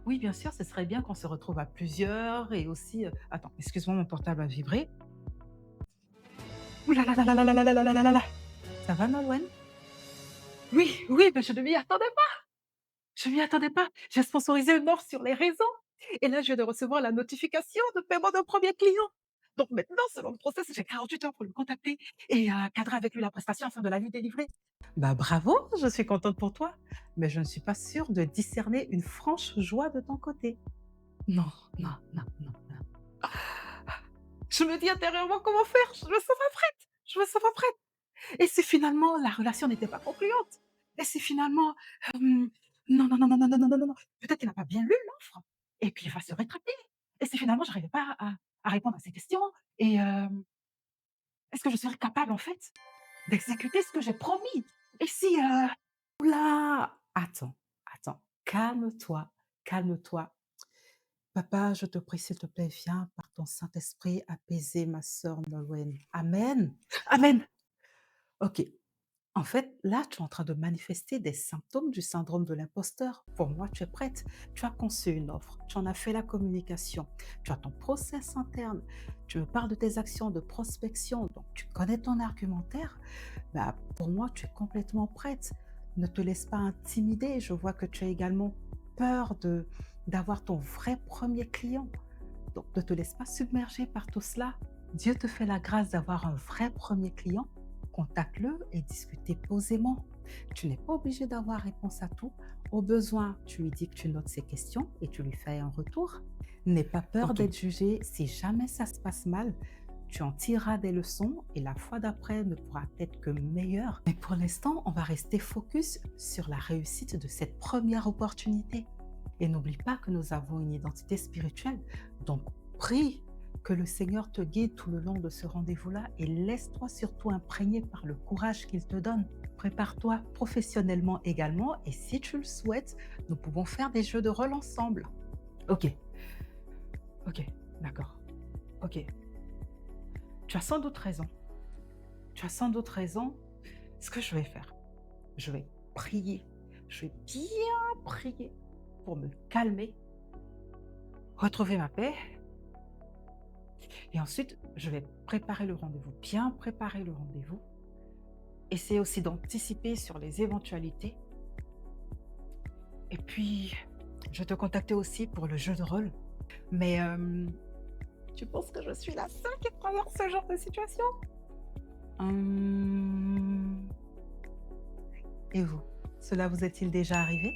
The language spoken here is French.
Oui, bien sûr, ce serait bien qu'on se retrouve à plusieurs et aussi, attends, excuse-moi, mon portable a vibré. Ouh là là là là là là là là là là là là! Ça va, Nolwenn? Oui, oui, mais je ne m'y attendais pas! Je m'y attendais pas. J'ai sponsorisé une offre sur les réseaux et là, je viens de recevoir la notification de paiement d'un premier client. Donc maintenant, selon le process, j'ai 48 heures pour le contacter et cadrer avec lui la prestation afin de la lui délivrer. Bah, bravo, je suis contente pour toi, mais je ne suis pas sûre de discerner une franche joie de ton côté. Non, non, non, non, non. Je me dis intérieurement comment faire, je me sens pas prête, je me sens pas prête. Et si finalement la relation n'était pas concluante? Et si finalement, hem, non, non, non, non, non, non, non, non, non, non, peut-être qu'il n'a pas bien lu l'offre et puis il va se rétracter. Et si finalement j'arrivais pas à répondre à ses questions et est-ce que je serais capable en fait d'exécuter ce que j'ai promis? Et si, ouh là! Attends, attends, calme-toi, calme-toi. Papa, je te prie, s'il te plaît, viens par ton Saint-Esprit apaiser ma sœur Nolwenn. Amen. Amen. OK. En fait, là, tu es en train de manifester des symptômes du syndrome de l'imposteur. Pour moi, tu es prête. Tu as conçu une offre, tu en as fait la communication, tu as ton process interne, tu me parles de tes actions de prospection, donc tu connais ton argumentaire. Bah, pour moi, tu es complètement prête. Ne te laisse pas intimider. Je vois que tu as également peur d'avoir ton vrai premier client. Donc, ne te laisse pas submerger par tout cela. Dieu te fait la grâce d'avoir un vrai premier client. Contacte-le et discutez posément. Tu n'es pas obligé d'avoir réponse à tout. Au besoin, tu lui dis que tu notes ses questions et tu lui fais un retour. N'aie pas peur OK. d'être jugé. Si jamais ça se passe mal, tu en tireras des leçons et la fois d'après ne pourra être que meilleure. Mais pour l'instant, on va rester focus sur la réussite de cette première opportunité. Et n'oublie pas que nous avons une identité spirituelle. Donc, prie que le Seigneur te guide tout le long de ce rendez-vous-là et laisse-toi surtout imprégner par le courage qu'il te donne. Prépare-toi professionnellement également et si tu le souhaites, nous pouvons faire des jeux de rôle ensemble. Ok, ok, d'accord, ok. Tu as sans doute raison. Tu as sans doute raison. Ce que je vais faire, je vais prier. Je vais bien prier pour me calmer, retrouver ma paix. Et ensuite, je vais préparer le rendez-vous, bien préparer le rendez-vous. Essayer aussi d'anticiper sur les éventualités. Et puis, je vais te contacter aussi pour le jeu de rôle. Mais tu penses que je suis la seule qui traverse ce genre de situation? Hum, Et vous, cela vous est-il déjà arrivé?